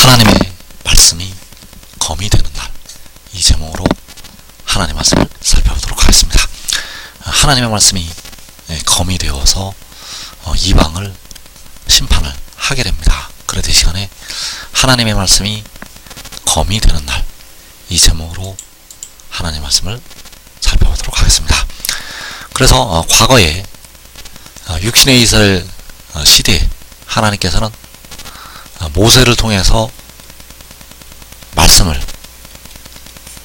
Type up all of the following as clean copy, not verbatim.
하나님의 말씀이 검이 되는 날, 이 제목으로 하나님의 말씀을 살펴보도록 하겠습니다. 하나님의 말씀이 검이 되어서 이방을 심판을 하게 됩니다. 그래도 이 시간에 하나님의 말씀이 검이 되는 날, 이 제목으로 하나님의 말씀을 살펴보도록 하겠습니다. 그래서 과거에 육신의 이스라엘 시대에 하나님께서는 모세를 통해서 말씀을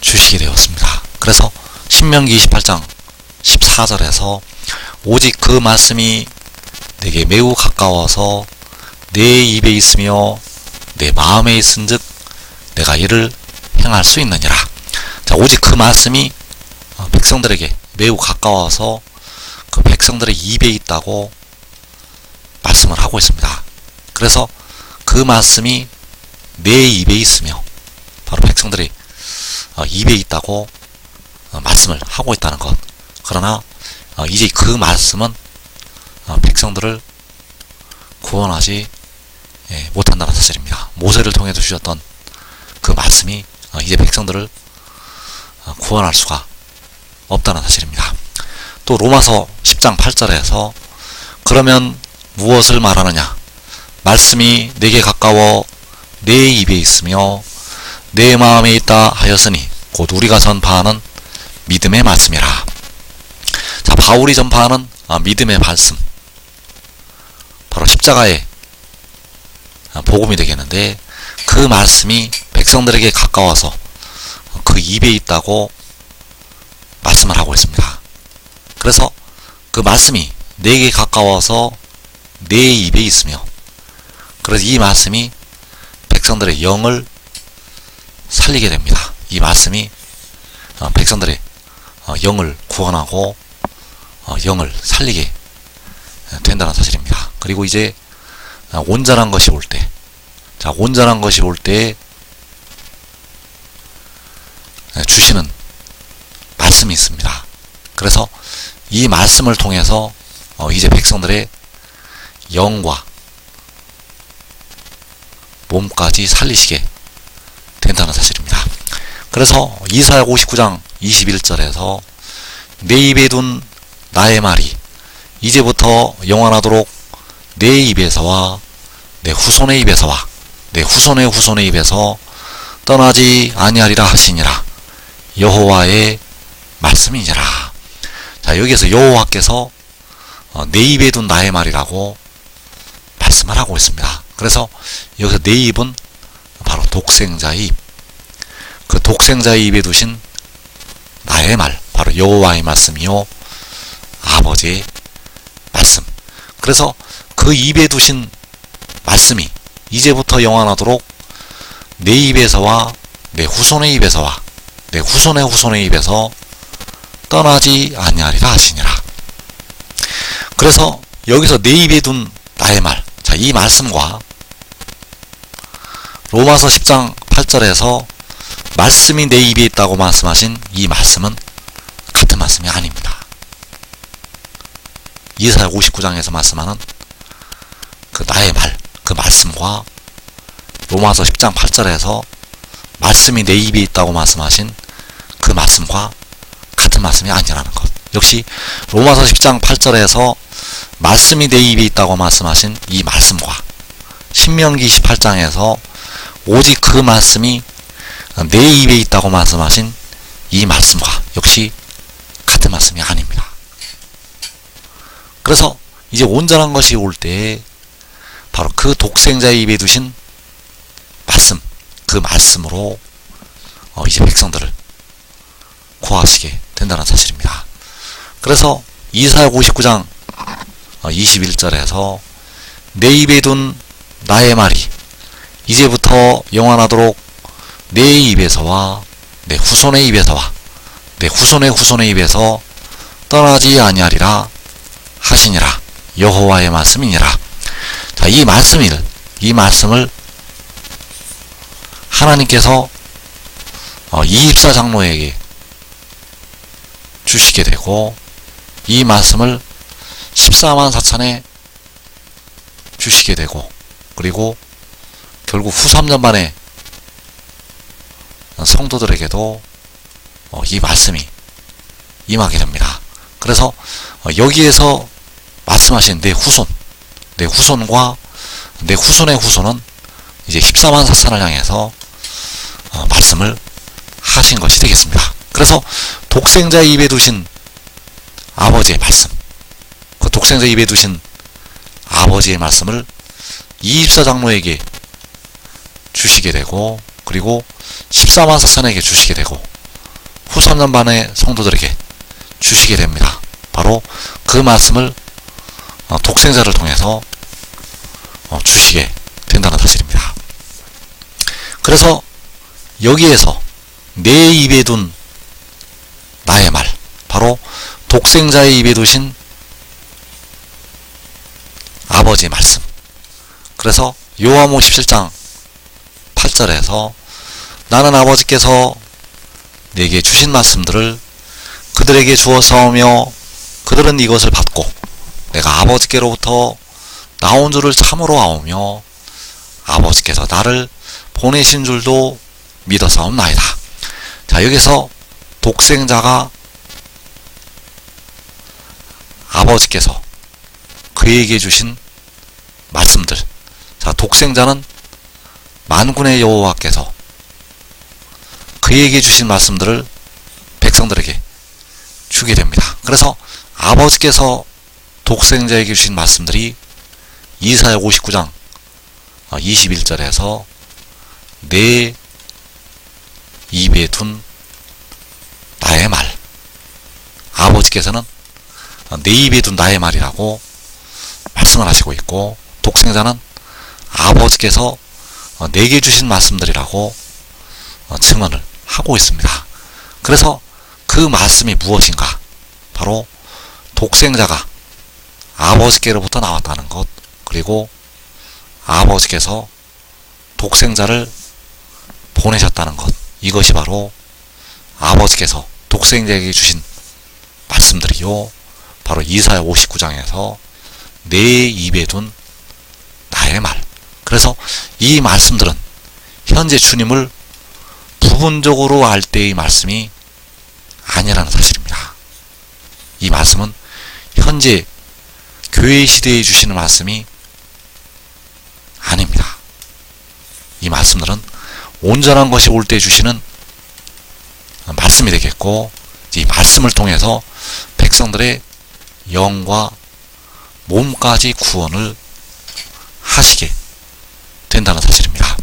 주시게 되었습니다. 그래서 신명기 28장 14절에서 오직 그 말씀이 내게 매우 가까워서 내 입에 있으며 내 마음에 있은즉 내가 이를 행할 수 있느니라. 자, 오직 그 말씀이 백성들에게 매우 가까워서 그 백성들의 입에 있다고 말씀을 하고 있습니다. 그래서 그 말씀이 내 입에 있으며 바로 백성들이 입에 있다고 말씀을 하고 있다는 것. 그러나 이제 그 말씀은 백성들을 구원하지 못한다는 사실입니다. 모세를 통해서 주셨던 그 말씀이 이제 백성들을 구원할 수가 없다는 사실입니다. 또 로마서 10장 8절에서 그러면 무엇을 말하느냐? 말씀이 내게 가까워 내 입에 있으며 내 마음에 있다 하였으니 곧 우리가 전파하는 믿음의 말씀이라. 자, 바울이 전파하는 믿음의 말씀, 바로 십자가의 복음이 되겠는데, 그 말씀이 백성들에게 가까워서 그 입에 있다고 말씀을 하고 있습니다. 그래서 그 말씀이 내게 가까워서 내 입에 있으며, 그래서 이 말씀이 백성들의 영을 살리게 됩니다. 이 말씀이 백성들의 영을 구원하고 영을 살리게 된다는 사실입니다. 그리고 이제 온전한 것이 올 때, 자, 온전한 것이 올 때 주시는 말씀이 있습니다. 그래서 이 말씀을 통해서 이제 백성들의 영과 몸까지 살리시게 된다는 사실입니다. 그래서 이사야 59장 21절에서 내 입에 둔 나의 말이 이제부터 영원하도록 내 입에서와 내 후손의 입에서와 내 후손의 후손의 입에서 떠나지 아니하리라 하시니라. 여호와의 말씀이니라. 자, 여기에서 여호와께서 내 입에 둔 나의 말이라고 말씀을 하고 있습니다. 그래서 여기서 내 입은 바로 독생자의 입, 그 독생자의 입에 두신 나의 말, 바로 여호와의 말씀이요 아버지의 말씀. 그래서 그 입에 두신 말씀이 이제부터 영원하도록 내 입에서와 내 후손의 입에서와 내 후손의 후손의 입에서 떠나지 아니하리라 하시니라. 그래서 여기서 내 입에 둔 나의 말, 자, 이 말씀과 로마서 10장 8절에서 말씀이 내 입에 있다고 말씀하신 이 말씀은 같은 말씀이 아닙니다. 이사야 59장에서 말씀하는 그 나의 말, 그 말씀과 로마서 10장 8절에서 말씀이 내 입에 있다고 말씀하신 그 말씀과 같은 말씀이 아니라는 것. 역시 로마서 10장 8절에서 말씀이 내 입에 있다고 말씀하신 이 말씀과 신명기 28장에서 오직 그 말씀이 내 입에 있다고 말씀하신 이 말씀과 역시 같은 말씀이 아닙니다. 그래서 이제 온전한 것이 올 때 바로 그 독생자의 입에 두신 말씀, 그 말씀으로 이제 백성들을 구하시게 된다는 사실입니다. 그래서 이사야 59장 21절에서 내 입에 둔 나의 말이 이제부터 영원하도록 내 입에서와 내 후손의 입에서와 내 후손의 후손의 입에서 떠나지 아니하리라 하시니라. 여호와의 말씀이니라. 자, 이 말씀을 하나님께서 이입사 장로에게 주시게 되고, 이 말씀을 14만 4천에 주시게 되고, 그리고 결국 후 3년반의 성도들에게도 이 말씀이 임하게 됩니다. 그래서 여기에서 말씀하신 내 후손과 내 후손의 후손은 이제 14만 사산을 향해서 말씀을 하신 것이 되겠습니다. 그래서 독생자 입에 두신 아버지의 말씀, 그 독생자 입에 두신 아버지의 말씀을 24장로에게 주시게 되고, 그리고 14만 사산에게 주시게 되고, 후 3년 반의 성도들에게 주시게 됩니다. 바로 그 말씀을 독생자를 통해서 주시게 된다는 사실입니다. 그래서 여기에서 내 입에 둔 나의 말, 바로 독생자의 입에 두신 아버지의 말씀. 그래서 요한복음 17장 8절에서 나는 아버지께서 내게 주신 말씀들을 그들에게 주었사오며 그들은 이것을 받고 내가 아버지께로부터 나온 줄을 참으로 아오며 아버지께서 나를 보내신 줄도 믿어사옵나이다. 자, 여기서 독생자가 아버지께서 그에게 주신 말씀들, 자, 독생자는 만군의 여호와께서 그에게 주신 말씀들을 백성들에게 주게 됩니다. 그래서 아버지께서 독생자에게 주신 말씀들이 이사야 59장 21절에서 내 입에 둔 나의 말, 아버지께서는 내 입에 둔 나의 말이라고 말씀을 하시고 있고, 독생자는 아버지께서 내게 주신 말씀들이라고 증언을 하고 있습니다. 그래서 그 말씀이 무엇인가? 바로 독생자가 아버지께로부터 나왔다는 것, 그리고 아버지께서 독생자를 보내셨다는 것, 이것이 바로 아버지께서 독생자에게 주신 말씀들이요, 바로 이사야 59장에서 내 입에 둔 나의 말. 그래서 이 말씀들은 현재 주님을 부분적으로 알 때의 말씀이 아니라는 사실입니다. 이 말씀은 현재 교회 시대에 주시는 말씀이 아닙니다. 이 말씀들은 온전한 것이 올 때 주시는 말씀이 되겠고, 이 말씀을 통해서 백성들의 영과 몸까지 구원을 하시게 된다는 사실입니다.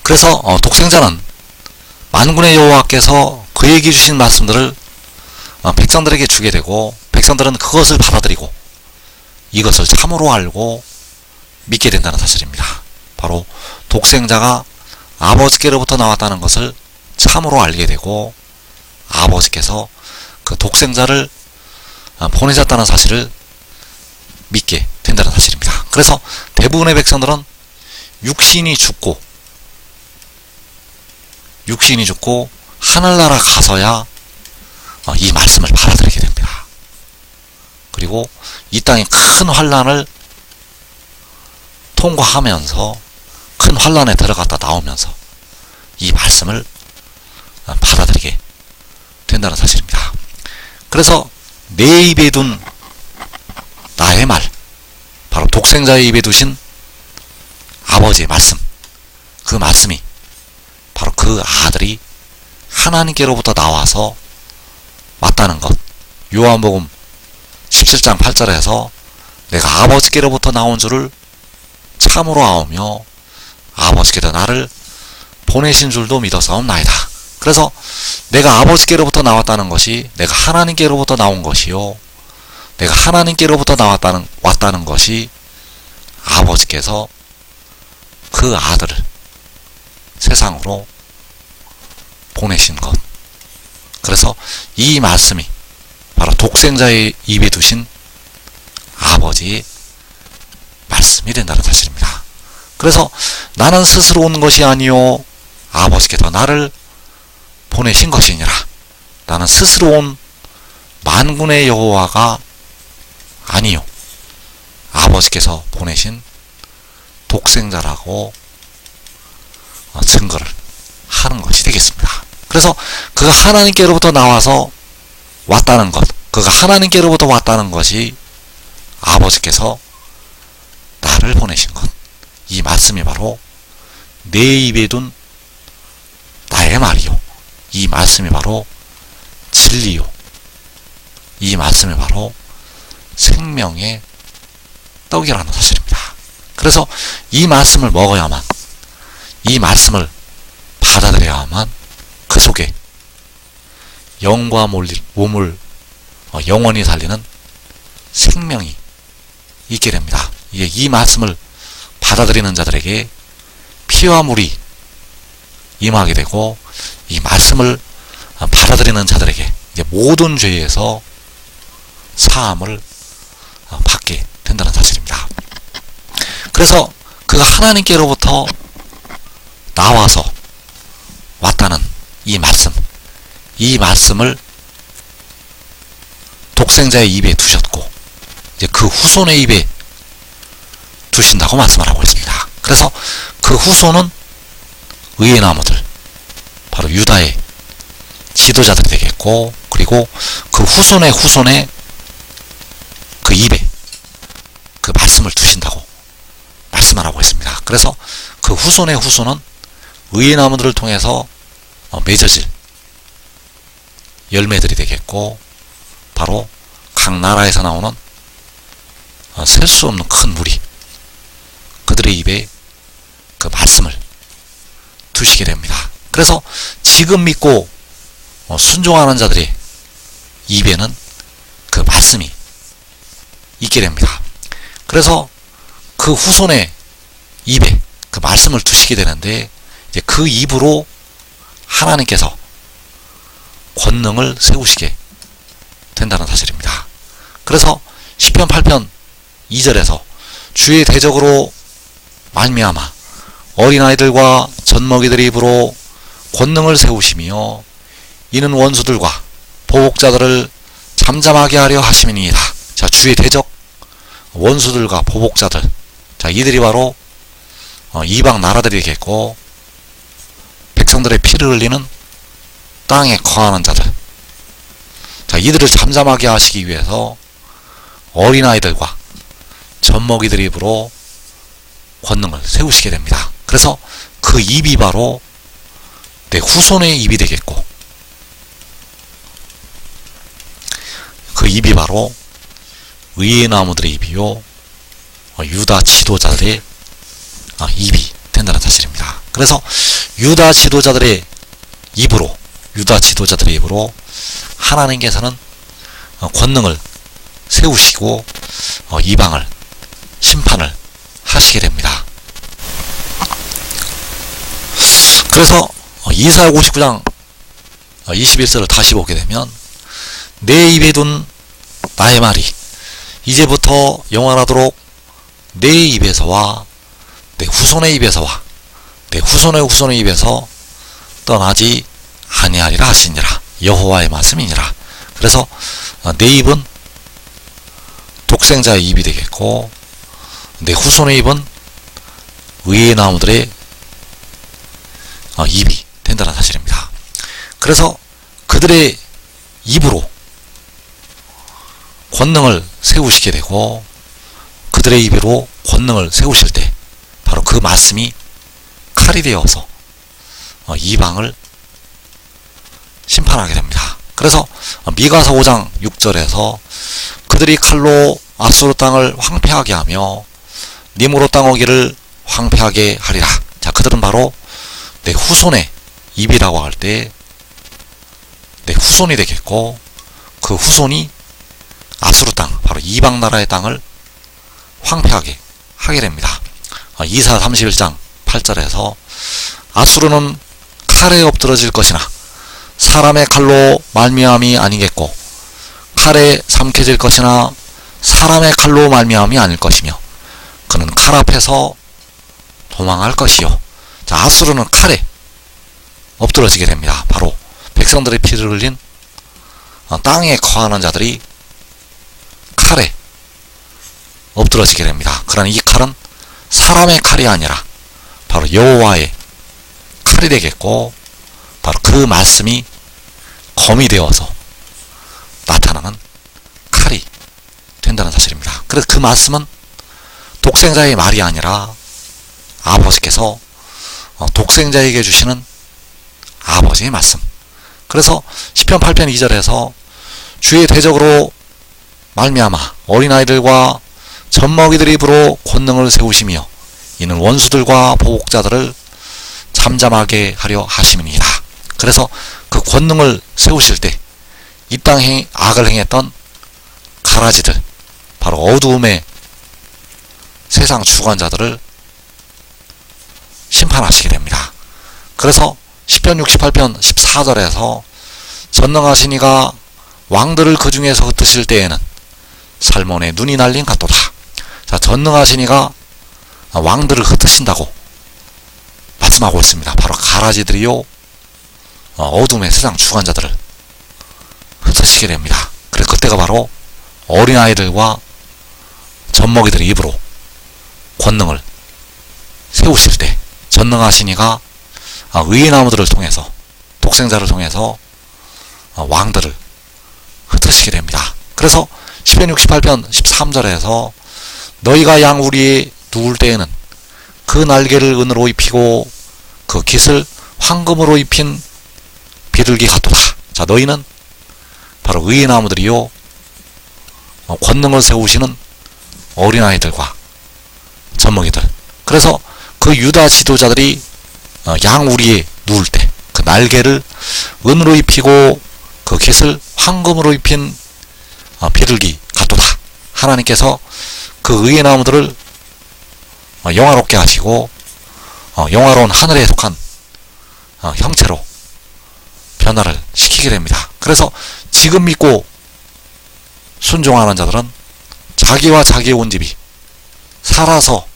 그래서 독생자는 만군의 여호와께서 그에게 주신 말씀들을 백성들에게 주게 되고, 백성들은 그것을 받아들이고 이것을 참으로 알고 믿게 된다는 사실입니다. 바로 독생자가 아버지께로부터 나왔다는 것을 참으로 알게 되고, 아버지께서 그 독생자를 보내셨다는 사실을 믿게 된다는 사실입니다. 그래서 대부분의 백성들은 육신이 죽고 하늘나라 가서야 이 말씀을 받아들이게 됩니다. 그리고 이 땅의 큰 환난을 통과하면서, 큰 환난에 들어갔다 나오면서 이 말씀을 받아들이게 된다는 사실입니다. 그래서 내 입에 둔 나의 말, 바로 독생자의 입에 두신 아버지의 말씀, 그 말씀이 바로 그 아들이 하나님께로부터 나와서 왔다는 것. 요한복음 17장 8절에서 내가 아버지께로부터 나온 줄을 참으로 아오며 아버지께서 나를 보내신 줄도 믿어사옵나이다. 그래서 내가 아버지께로부터 나왔다는 것이, 내가 하나님께로부터 나온 것이요, 내가 하나님께로부터 왔다는 것이 아버지께서 그 아들을 세상으로 보내신 것. 그래서 이 말씀이 바로 독생자의 입에 두신 아버지의 말씀이 된다는 사실입니다. 그래서 나는 스스로 온 것이 아니요 아버지께서 나를 보내신 것이니라. 나는 스스로 온 만군의 여호와가 아니요 아버지께서 보내신 독생자라고 증거를 하는 것이 되겠습니다. 그래서 그가 하나님께로부터 나와서 왔다는 것, 그가 하나님께로부터 왔다는 것이 아버지께서 나를 보내신 것, 이 말씀이 바로 내 입에 둔 나의 말이요, 이 말씀이 바로 진리요, 이 말씀이 바로 생명의 떡이라는 사실입니다. 그래서 이 말씀을 먹어야만, 이 말씀을 받아들여야만 그 속에 영과 몸을 영원히 살리는 생명이 있게 됩니다. 이 말씀을 받아들이는 자들에게 피와 물이 임하게 되고, 이 말씀을 받아들이는 자들에게 이제 모든 죄에서 사함을 받게 된다는 사실입니다. 그래서 그가 하나님께로부터 나와서 왔다는 이 말씀, 이 말씀을 독생자의 입에 두셨고 이제 그 후손의 입에 두신다고 말씀을 하고 있습니다. 그래서 그 후손은 의의 나무들, 바로 유다의 지도자들이 되겠고, 그리고 그 후손의 후손의 그 입에 그 말씀을 두신다고 말씀을 하고 있습니다. 그래서 그 후손의 후손은 의의 나무들을 통해서 맺어질 열매들이 되겠고, 바로 각 나라에서 나오는 셀 수 없는 큰 무리, 그들의 입에 그 말씀을 두시게 됩니다. 그래서 지금 믿고 순종하는 자들의 입에는 그 말씀이 있게 됩니다. 그래서 그 후손의 입에 그 말씀을 두시게 되는데, 이제 그 입으로 하나님께서 권능을 세우시게 된다는 사실입니다. 그래서 시편 8편 2절에서 주의 대적으로 말미암아 어린아이들과 젖먹이들의 입으로 권능을 세우시며 이는 원수들과 보복자들을 잠잠하게 하려 하심이니이다. 자, 주의 대적, 원수들과 보복자들, 자, 이들이 바로 이방 나라들이 되겠고, 백성들의 피를 흘리는 땅에 거하는 자들, 자, 이들을 잠잠하게 하시기 위해서 어린아이들과 젖먹이들의 입으로 권능을 세우시게 됩니다. 그래서 그 입이 바로 내 후손의 입이 되겠고, 그 입이 바로 의의 나무들의 입이요 유다 지도자들의 입이 된다는 사실입니다. 그래서 유다 지도자들의 입으로 하나님께서는 권능을 세우시고 이방을 심판을 하시게 됩니다. 그래서 이사야 59장 21절을 다시 보게 되면 내 입에 둔 나의 말이 이제부터 영원하도록 내 입에서와 내 후손의 입에서와 내 후손의 후손의 입에서 떠나지 아니하리라 하시니라. 여호와의 말씀이니라. 그래서 내 입은 독생자의 입이 되겠고, 내 후손의 입은 의의 나무들의 입이 된다는 사실입니다. 그래서 그들의 입으로 권능을 세우시게 되고, 그들의 입으로 권능을 세우실 때 바로 그 말씀이 칼이 되어서 이방을 심판하게 됩니다. 그래서 미가서 5장 6절에서 그들이 칼로 아수르 땅을 황폐하게 하며 니므로 땅 오기를 황폐하게 하리라. 자, 그들은 바로 내 후손의 입이라고 할 때 내 후손이 되겠고, 그 후손이 아수르 땅, 바로 이방 나라의 땅을 황폐하게 하게 됩니다. 이사 31장 8절에서 아수르는 칼에 엎드러질 것이나 사람의 칼로 말미암이 아니겠고, 칼에 삼켜질 것이나 사람의 칼로 말미암이 아닐 것이며 그는 칼 앞에서 도망할 것이요. 자, 아수르는 칼에 엎드러지게 됩니다. 바로 백성들의 피를 흘린 땅에 거하는 자들이 칼에 엎드러지게 됩니다. 그러나 이 칼은 사람의 칼이 아니라 바로 여호와의 칼이 되겠고, 바로 그 말씀이 검이 되어서 나타나는 칼이 된다는 사실입니다. 그래서 그 말씀은 독생자의 말이 아니라 아버지께서 독생자에게 주시는 아버지의 말씀. 그래서 시편 8편 2절에서 주의 대적으로 말미암아 어린아이들과 젖먹이들 입으로 권능을 세우시며 이는 원수들과 보복자들을 잠잠하게 하려 하심이니이다. 그래서 그 권능을 세우실 때 이 땅에 악을 행했던 가라지들, 바로 어두움의 세상 주관자들을 심판하시게 됩니다. 그래서 시편 68편 14절에서 전능하신 이가 왕들을 그 중에서 흩으실 때에는 살몬의 눈이 날린 같도다. 자, 전능하신 이가 왕들을 흩으신다고 말씀하고 있습니다. 바로 가라지들이요, 어둠의 세상 주관자들을 흩으시게 됩니다. 그래서 그때가 바로 어린아이들과 젖먹이들의 입으로 권능을 세우실 때 전능하신 이가 의의 나무들을 통해서, 독생자를 통해서 왕들을 흩으시게 됩니다. 그래서 시편 68편 13절에서 너희가 양우리에 누울 때에는 그 날개를 은으로 입히고 그 깃을 황금으로 입힌 비둘기 같도다. 자, 너희는 바로 의의 나무들이요, 권능을 세우시는 어린아이들과 젖먹이들. 그래서 그 유다 지도자들이 양우리에 누울 때 그 날개를 은으로 입히고 그 깃을 황금으로 입힌 비둘기 같도다. 하나님께서 그 의의 나무들을 영화롭게 하시고 영화로운 하늘에 속한 형체로 변화를 시키게 됩니다. 그래서 지금 믿고 순종하는 자들은 자기와 자기의 온 집이 살아서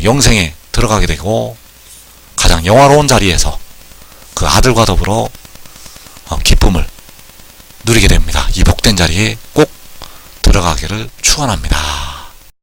영생에 들어가게 되고 가장 영화로운 자리에서 그 아들과 더불어 기쁨을 누리게 됩니다. 이 복된 자리에 꼭 들어가기를 축원합니다.